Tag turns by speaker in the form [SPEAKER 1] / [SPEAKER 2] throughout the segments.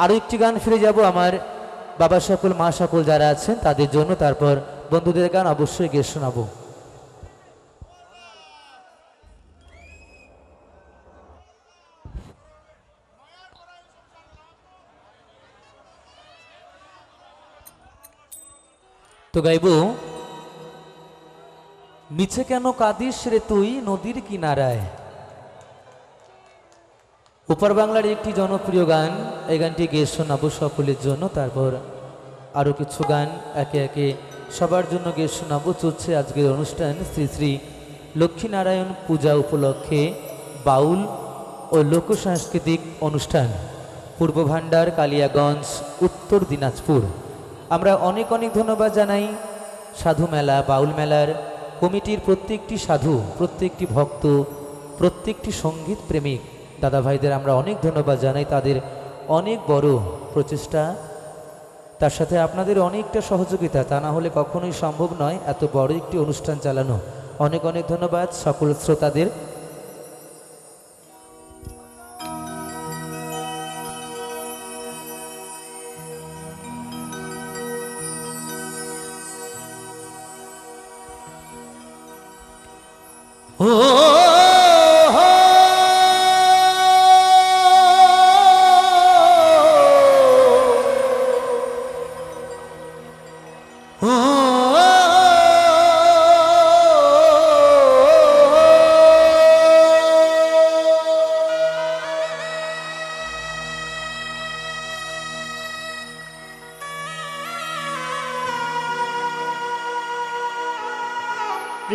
[SPEAKER 1] আরও একটি গান ফিরে যাব আমার বাবা সকল মা সকল যারা আছেন তাদের জন্য, তারপর বন্ধুদের গান অবশ্যই গিয়ে শোনাবো। তো গাইব মিছে কেন কাঁদিস রে তুই নদীর কিনারায়। উপর বাংলার একটি জনপ্রিয় গান, এই গানটি গেয়ে শোনাবো সকলের জন্য, তারপর আরও কিছু গান একে একে সবার জন্য গেয়ে শোনাবো। চলছে আজকের অনুষ্ঠান শ্রী শ্রী লক্ষ্মীনারায়ণ পূজা উপলক্ষে বাউল ও লোক সাংস্কৃতিক অনুষ্ঠান, পূর্ব ভান্ডার, কালিয়াগঞ্জ, উত্তর দিনাজপুর। আমরা অনেক অনেক ধন্যবাদ জানাই সাধু মেলা, বাউল মেলার কমিটির প্রত্যেকটি সাধু, প্রত্যেকটি ভক্ত, প্রত্যেকটি সঙ্গীত প্রেমিক দাদা ভাইদের আমরা অনেক ধন্যবাদ জানাই। তাদের অনেক বড় প্রচেষ্টা, তার সাথে আপনাদের অনেকটা সহযোগিতা, তা না হলে কখনোই সম্ভব নয় এত বড় একটি অনুষ্ঠান চালানো। অনেক অনেক ধন্যবাদ সকল শ্রোতাদের।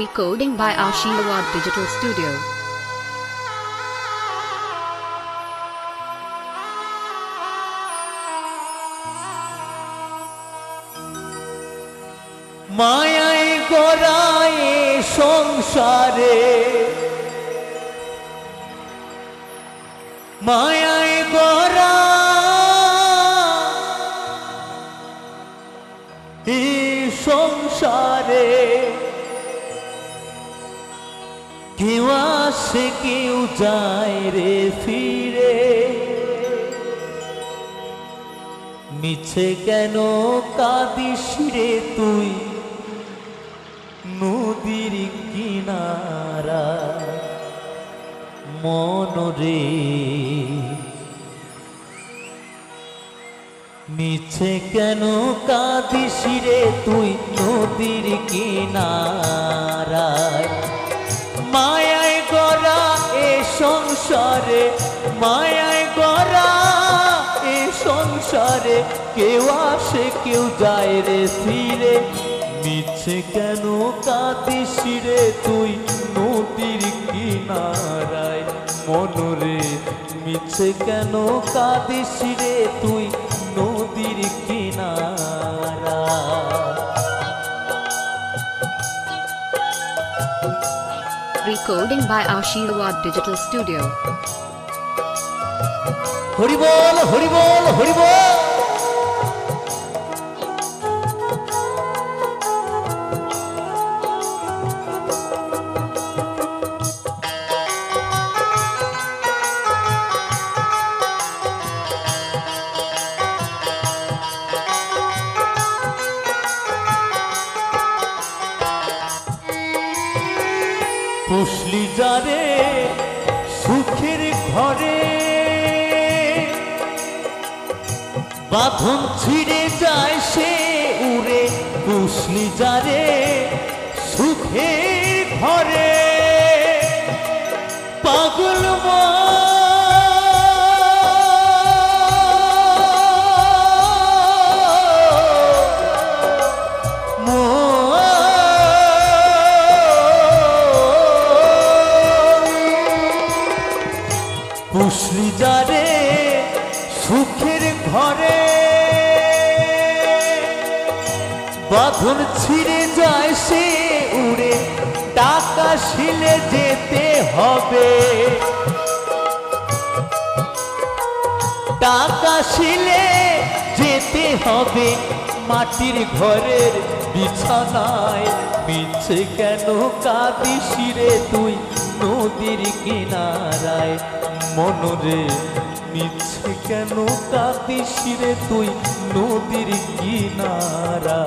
[SPEAKER 2] Recording by Ashilawad Digital Studio.
[SPEAKER 1] মায়ায় গড়ায় সংসারে, মায়ায় গড়া সংসারে, কেউ আসে কেউ যায় রে ফিরে। মিছে কেন কাঁদিস রে তুই নদীর কিনারা মন রে। মিছে কেন কাঁদিস রে তুই নদীর কিনারায়। মায়ায় গড়া এ সংসারে, মায়ায় গড়া এ সংসারে, কেউ আসে কেউ যায় রে ফিরে। মিছে কেন কাঁদিস রে তুই নদীর কিনারায় মন রে। মিছে কেন কাঁদিস রে তুই নদীর কিনারায়।
[SPEAKER 2] Recording by Ashilawad Digital Studio.
[SPEAKER 1] Hari বল হরি বল হরি বল। পুষলি যারে সুখের ঘরে, বাঁধন ছিঁড়ে যায় সে উড়ে। পুষলি যারে সুখের ঘরে, পাগল পুষলি যারে সুখের ঘরে, বাঁধন ছিঁড়ে যায় সে উড়ে। টাকা শিলে যেতে হবে, টাকা শিলে যেতে হবে মাটির ঘরের বিছানায়। মিছে কেন কাঁদিস রে তুই নদীর কিনারায় মন রে। মিছে কেন কাঁদিস রে তুই নদীর কিনারা।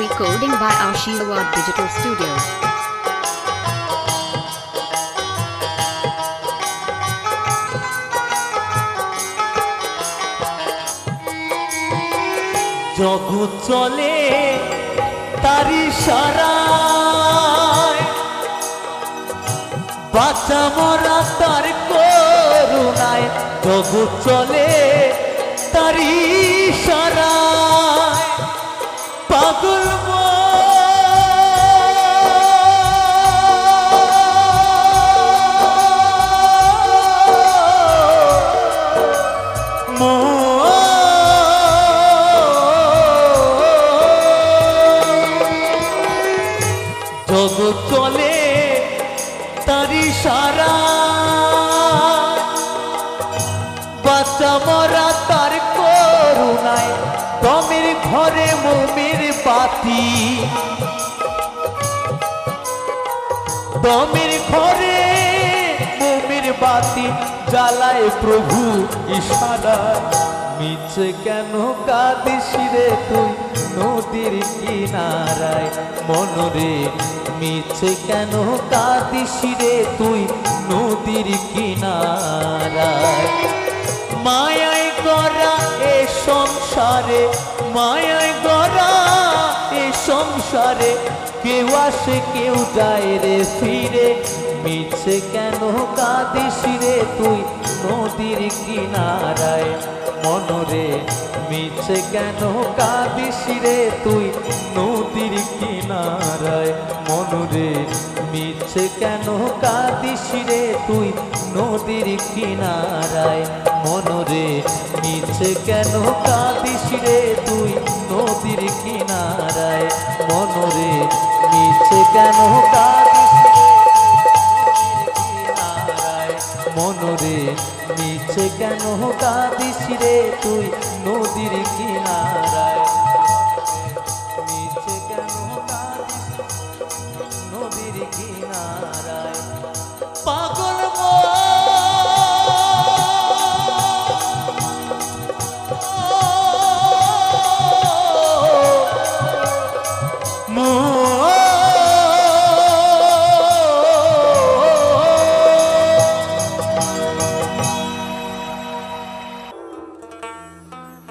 [SPEAKER 2] Recording by Ashirwad Digital Studio.
[SPEAKER 1] জগৎ চলে তারি সারায়, বাঁচা মরা তার করুণায়। জগৎ চলে তারি সারায়, পাগল জগৎ চলে তারি সারা, বাচ্চা মরা তার করুণায়। দমের ঘরে মোমের বাতি, দমের ঘরে মোমের বাতি জ্বালায় প্রভু ইশারায়। মিছে কেন কাঁদিস রে তুই নদীর কিনারায় মনরে। মিছে কেন কাঁদিস রে তুই নদীর কিনারায়। মায়ায় গড়া এ সংসারে, মায়ায় গড়া এ সংসারে, কেউ আসে কেউ যায় রে ফিরে। মিছে কেন কাঁদিস রে তুই নদীর কিনারায় মনরে। মিছে কেন কাঁদিস রে তুই নদীর কিনারায় মনরে। মিছে কেন কাঁদিস রে তুই নদীর কিনারায় মনরে। মিছে কেন কাঁদিস রে তুই নদীর কিনারায় মনরে। মিছে কেন কাঁদিস মনরে। মিছে কেন কাঁদিস রে তুই নদীর কিনারায়। মিছে কেন কাঁদিস নদীর কিনারায়। পাগল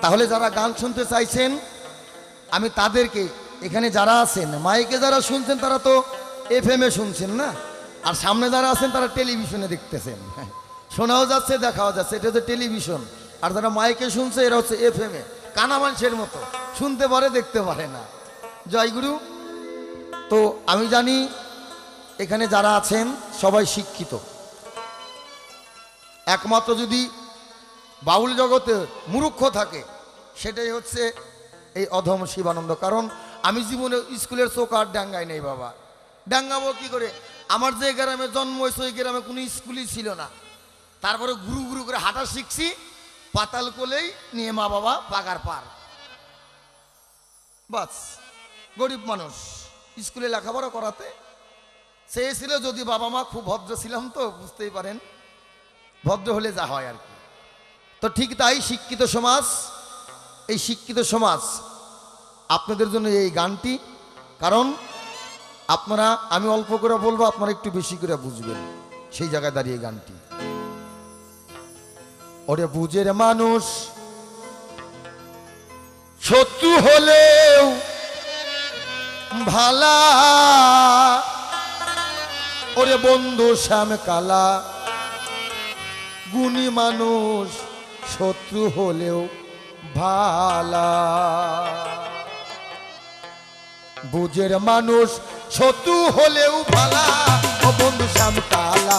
[SPEAKER 3] তাহলে যারা গান শুনতে চাইছেন আমি তাদেরকে, এখানে যারা আছেন মাইকে যারা শুনছেন তারা তো এফএমে শুনছেন না, আর সামনে যারা আছেন তারা টেলিভিশনে দেখতেছেন। শোনাও যাচ্ছে দেখাও যাচ্ছে, এটা হচ্ছে টেলিভিশন। আর যারা মাইকে শুনছে এরা হচ্ছে এফএমে, কানা মানুষের মতো শুনতে পারে দেখতে পারে না। জয়গুরু। তো আমি জানি এখানে যারা আছেন সবাই শিক্ষিত। একমাত্র যদি বাউল জগতে মূর্খ থাকে সেটাই হচ্ছে এই অধম শিবানন্দ। কারণ আমি জীবনে স্কুলের চোখ আর ডাঙ্গাই নেই বাবা। ডাঙ্গাবো কি করে? আমার যে গ্রামে জন্ম হয়েছে ওই গ্রামে কোনো স্কুলই ছিল না। তারপরে গুরু গুরু করে হাঁটা শিখছি, পাতাল কোলেই নিয়ে মা বাবা পাগার পার। বাস, গরিব মানুষ স্কুলে লেখাপড়া করাতে চেয়েছিল। যদি বাবা মা খুব ভদ্র ছিলাম তো বুঝতেই পারেন, ভদ্র হলে যা হয় আর কি। তো ঠিক তাই শিক্ষিত সমাজ, এই শিক্ষিত সমাজ আপনাদের জন্য এই গানটি। কারণ আপনারা, আমি অল্প করে বলবো, আপনারা একটু বেশি করে বুঝবেন, সেই জায়গায় দাঁড়িয়ে গানটি। ওরে বুঝের মানুষ শত্রু হলেও ভালা, ওরে বন্ধু শ্যাম কালা। গুণী মানুষ শত্রু হলেও ভালা, বুঝের মানুষ শত্রু হলেও ভালা, ও বন্ধু শ্যাম কালা।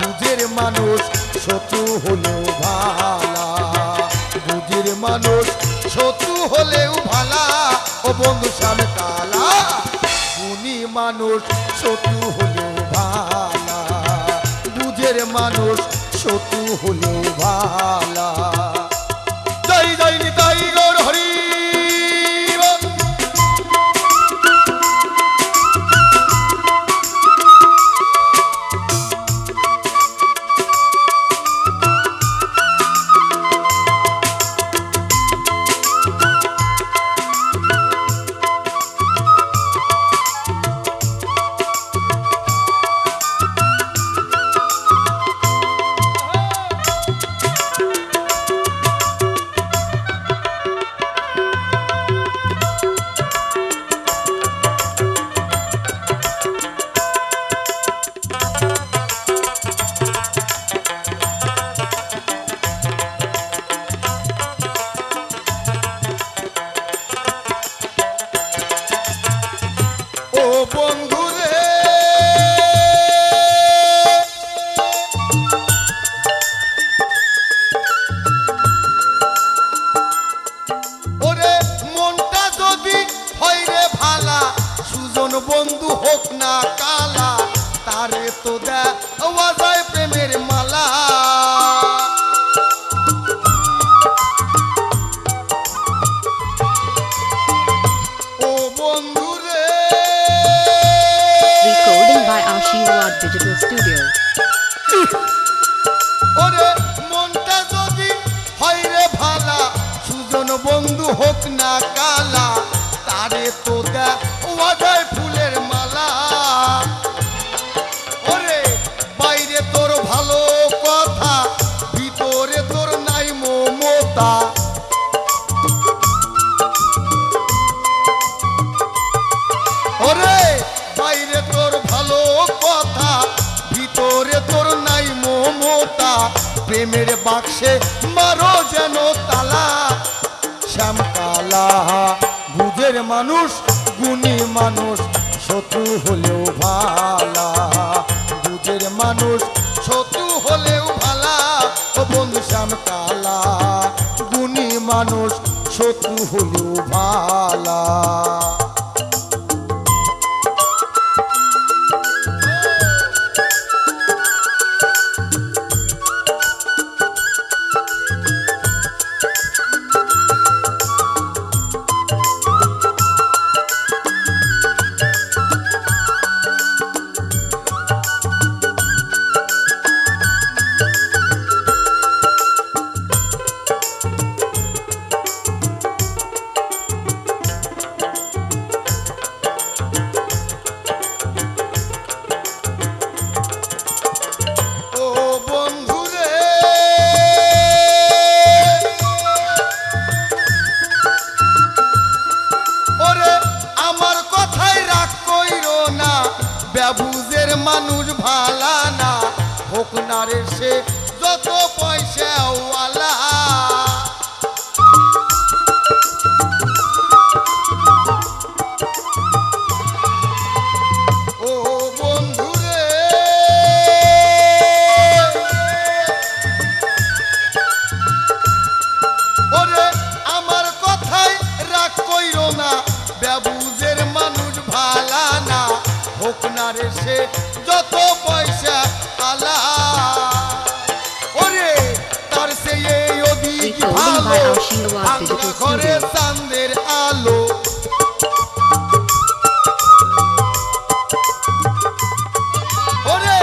[SPEAKER 3] বুঝের মানুষ শত্রু হলেও ভালা, বুঝের মানুষ শত্রু হলেও ভালা ও বন্ধু শ্যাম কালা গুণী মানুষ শত্রু হলেও ভালা বুঝের মানুষ শত্রু হলেও ভালা জয় জয় নিতাই গৌর হরি বল। ও বন্ধু রে ওরে মনটা যদি হয় রে ভালা সুজন বন্ধু হোক না কালা তারে তো দেওয়া যায় প্রেমের মালা ও বন্ধু রে
[SPEAKER 2] Recording by Ashirwad Digital Studio.
[SPEAKER 3] ওরে মনটা যদি হয় রে ভালা সুজন বন্ধু হোক না কালা তারে তো দেওয়া যায় ফুলের মালা ওরে বাইরে তোর ভালো কথা ভিতরে তোর নাই মমতা ওরে বাইরে তোর ভালো কথা ভিতরে তোর নাই মমতা প্রেমের বাক্সে মারো যেন তালা শ্যাম কালা বুঝের মানুষ গুণী মানুষ শত্রু হলেও ভালা বুঝের মানুষ শত্রু হলেও ভালা ও বন্ধু শ্যাম কালা গুণী মানুষ শত্রু হলেও ভালা ও বন্ধু রে ওরে আমার কথাই রাগ কইরো না ব্যবুজের মানুষ ভালা না হোক না রে সে যত পয়সাওয়ালা ও বন্ধু রে ওরে আমার কথাই রাগ কইরো না ব্যবুজের মানুষ ভালা না হোক না রে সে যত পয়সা আলা ওরে তার সে এই ওদিক
[SPEAKER 2] Recording by
[SPEAKER 3] ভালো
[SPEAKER 2] Ashirwad
[SPEAKER 3] ভাঙা
[SPEAKER 2] Digital
[SPEAKER 3] ঘরে
[SPEAKER 2] Studio.
[SPEAKER 3] চাঁদের আলো ওরে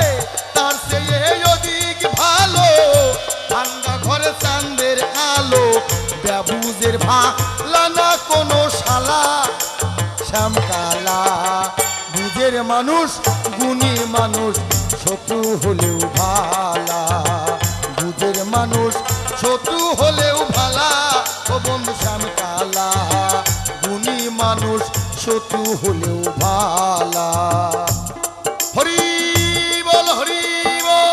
[SPEAKER 3] তার সে এই ওদিক ভালো ভাঙ্গা ঘরে চাঁদের আলো ব্যবুজের ভালা না কোনো শালা শ্যাম কালা বুঝের মানুষ গুণী মানুষ শত্রু হলেও ভালা বুঝের মানুষ শত্রু হলেও ভালা ও বন্ধু শ্যাম কালা গুণী মানুষ শত্রু হলেও ভালা হরি বল হরি বল।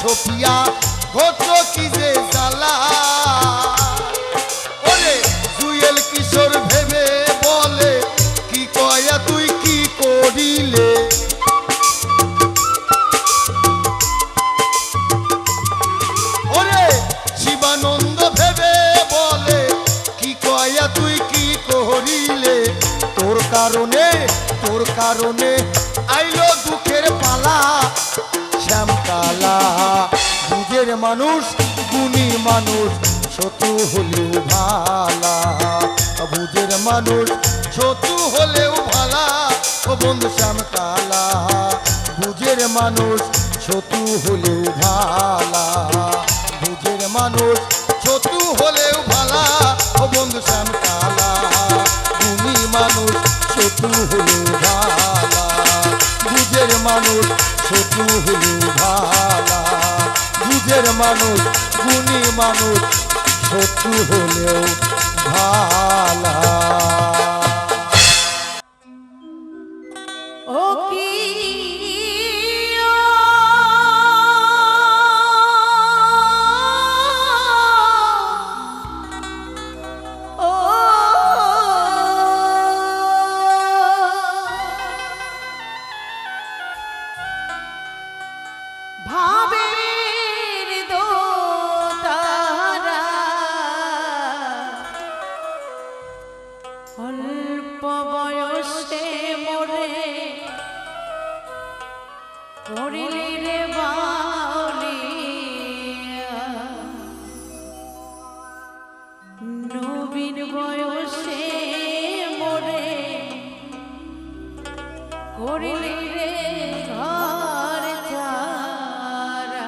[SPEAKER 3] সোফিয়া ঘটল কি যে জ্বালা ওরে জুয়েল কিশোর ভেবে বলে কি কয়া তুই কি করিলে ওরে শিবানন্দ ভেবে বলে কি কয়া তুই কি করিলে তোর কারণে আইলো দুঃখের পালা শ্যামকালা বুঝের মানুষ গুণী মানুষ শত্রু হলেও ভালা বুঝের মানুষ শত্রু হলেও ভালা ও বন্ধু শ্যামকালা বুঝের মানুষ শত্রু হলেও ভালা বুঝের মানুষ শত্রু হলেও ভালা ও বন্ধু শ্যামকালা গুণী মানুষ শত্রু হলেও ভালা বুঝের মানুষ শত্রু হলেও ভালা বুঝের মানুষ গুণী মানুষ শত্রু হলেও ভালা
[SPEAKER 4] ও কি ও ভাবের দোতারা অল্প বয়সে মোরে করিলি রে বাউলিয়া নবীন বয়সে মোরে করিলি রে ঘর ছাড়া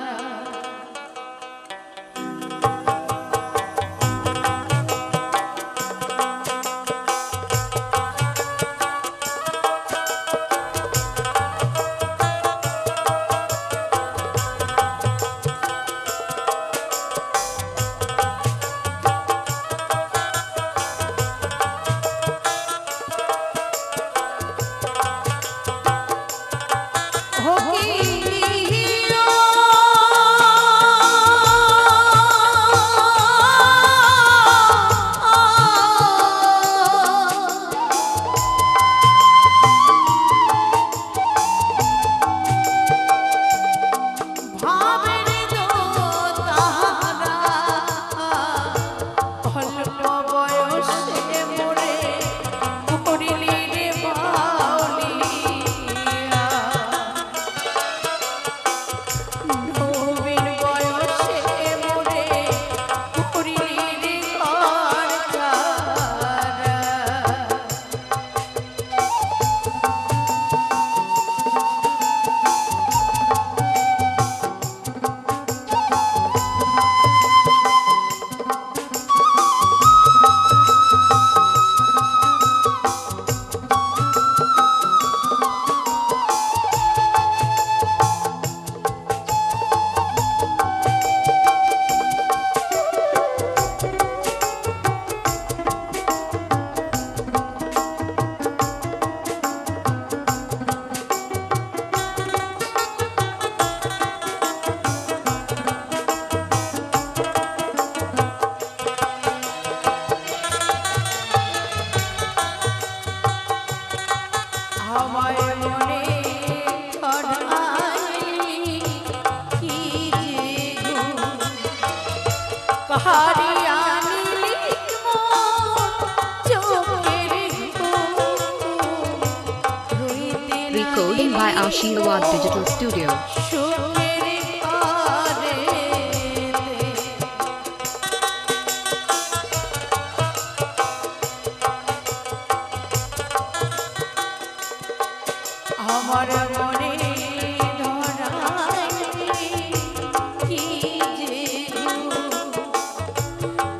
[SPEAKER 2] Recording by Ashirwad Digital Studio.
[SPEAKER 4] আমার মনে ধরায় কি যে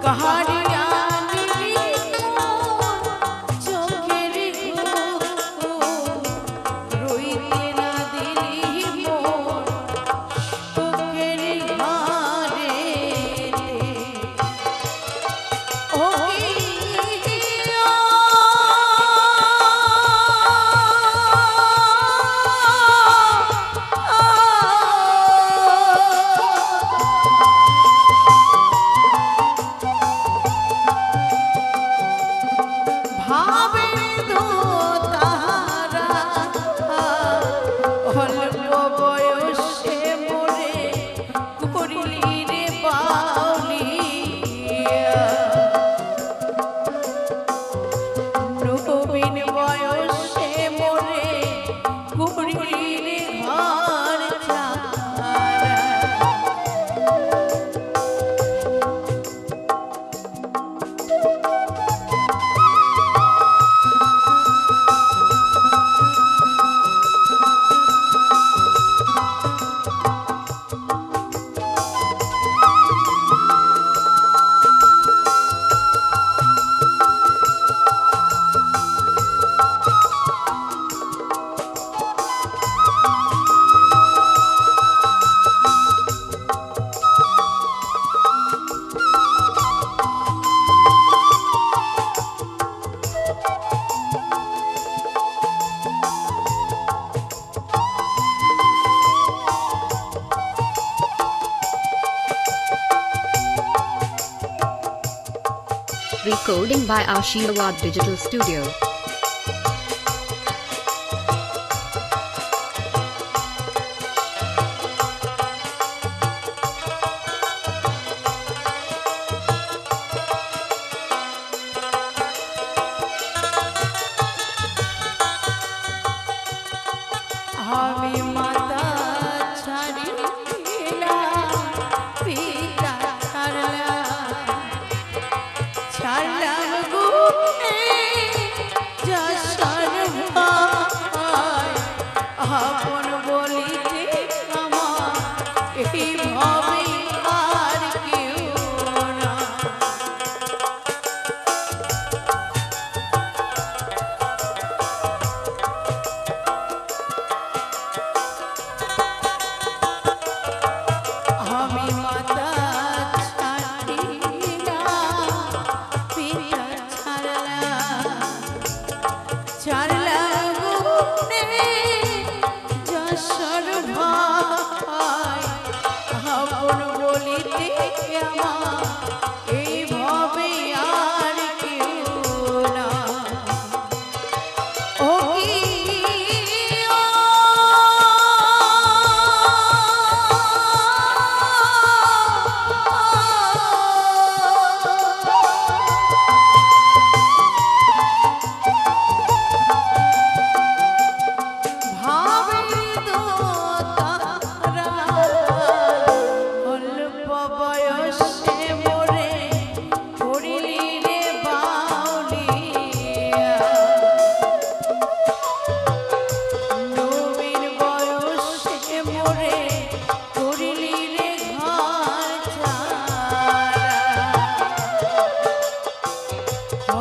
[SPEAKER 4] কাহারি চোখের রইতে না দিলি মোর চোখের ঘরে ও
[SPEAKER 2] Recording by Ashirwad Digital Studio.
[SPEAKER 4] আমি মাতা ছাড়িলাম পিতা ছাড়লাম গুণে যশোর ভাই আপন বলিতে আমার এই ভবে আর কেউ না। আমি মাতা ছাড়িলাম পিতা ছাড়লাম গুণে যশোর ভাই আপন বলিতে আমার এই ভবে আর কেউ না। ও কি অল্প বয়সে মোরে করিলি রে বাউলিয়া নবীন বয়সে মোরে করিলি রে ঘর ছাড়া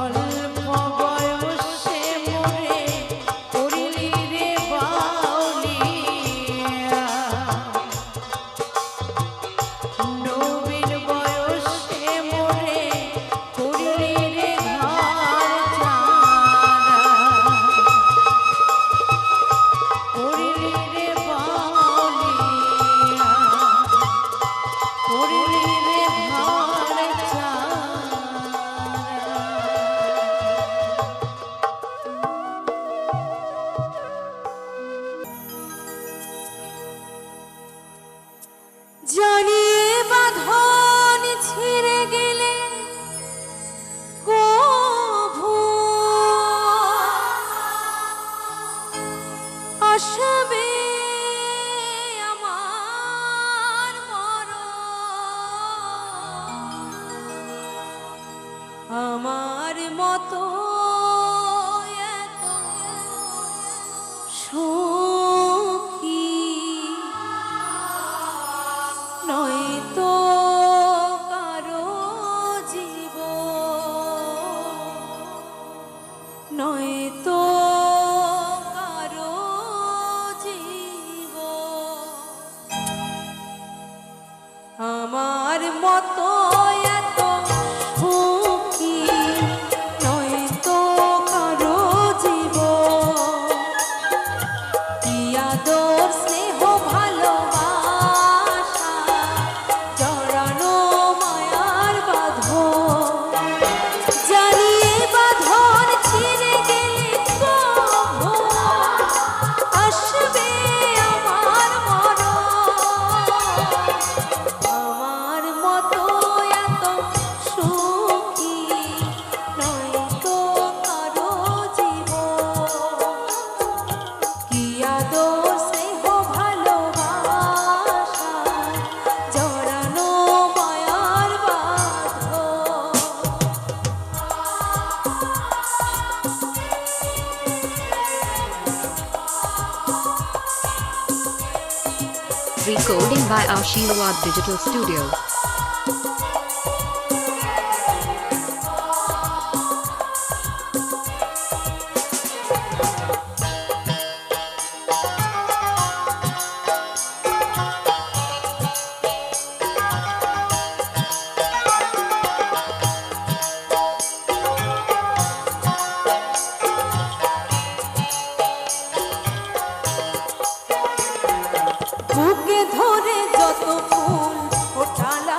[SPEAKER 4] অল্প বয়সে মোরে করিলি রে বাউলিয়া নবীন বয়সে মোরে করিলি রে ঘর ছাড়া করিলি রে বাউলিয়া করিলি রে ঘর ছাড়া। জানিয়ে বাঁধন ছিঁড়ে গেলে কভু আসবে আমার মরণ। আমার মতো এত সুখী নয়তো কারো জীবন নয়তো কারো জীবন আমার মতো এত সুখী নয়তো কারো জীবন কি আদর স্নেহ ভালোবাসা জড়ানো মায়ার বাঁধন জানিয়ে বাঁধন ছিঁড়ে গেলে কভু আসবে আমার মরণ। আমার মতো এত সুখী নয়তো কারো জীবন কি আদর স্নেহ ভালোবাসা জড়ানো মায়ার বাঁধন।
[SPEAKER 2] Recording by Ashirwad Digital Studio.
[SPEAKER 4] বুকে ধরে যত ফুল ওঠালা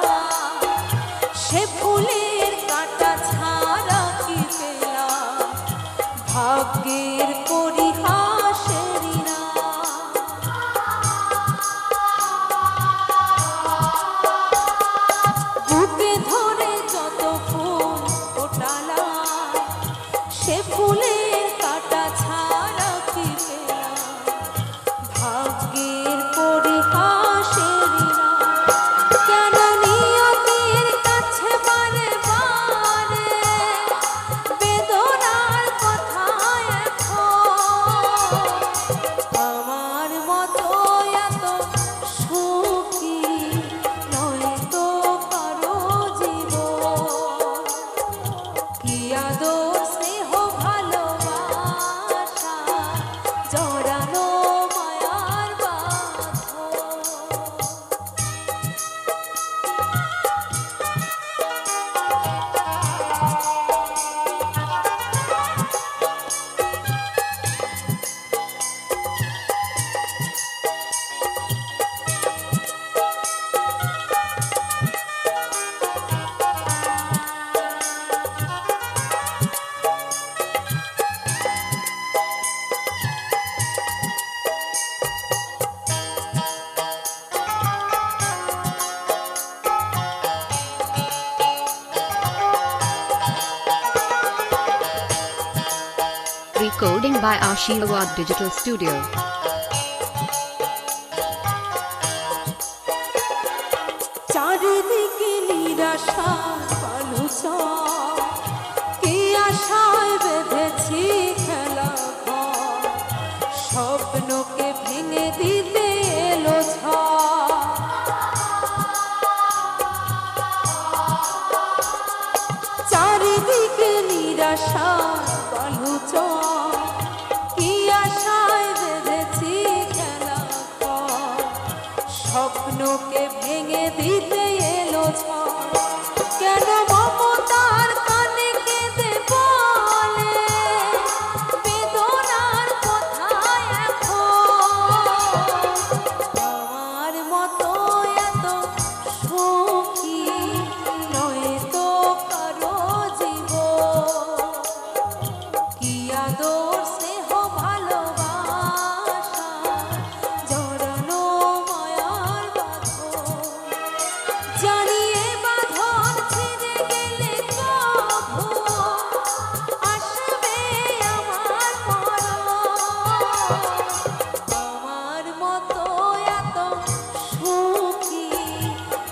[SPEAKER 2] by Ashirwad Digital Studio.
[SPEAKER 4] চারিদিকে নিরাশার বালুচর, কি আশায় বেঁধেছি খেলা ঘর, স্বপ্নকে ভেঙে দিতে এলো ঝড়। চারিদিকে নিরাশার বালুচর, কি আশায় বেঁধেছি খেলা ঘর, স্বপ্নকে ভেঙে দিতে এলো ঝড়। কেন মমতার কানে কেঁদে বলে বেদনার কোথায় এখন? আমার মতো এত সুখী নয় তো কারো জীবন। কি আদর স্নেহ ভালোবাসা জড়ানো মায়ার বাঁধন। জানিয়ে বাঁধন ছিঁড়ে গেলে কভু আসবে আমার মরণ। আমার মতো এত সুখী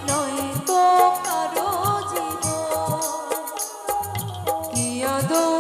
[SPEAKER 4] নয় তো কারো জীবন। কি আদর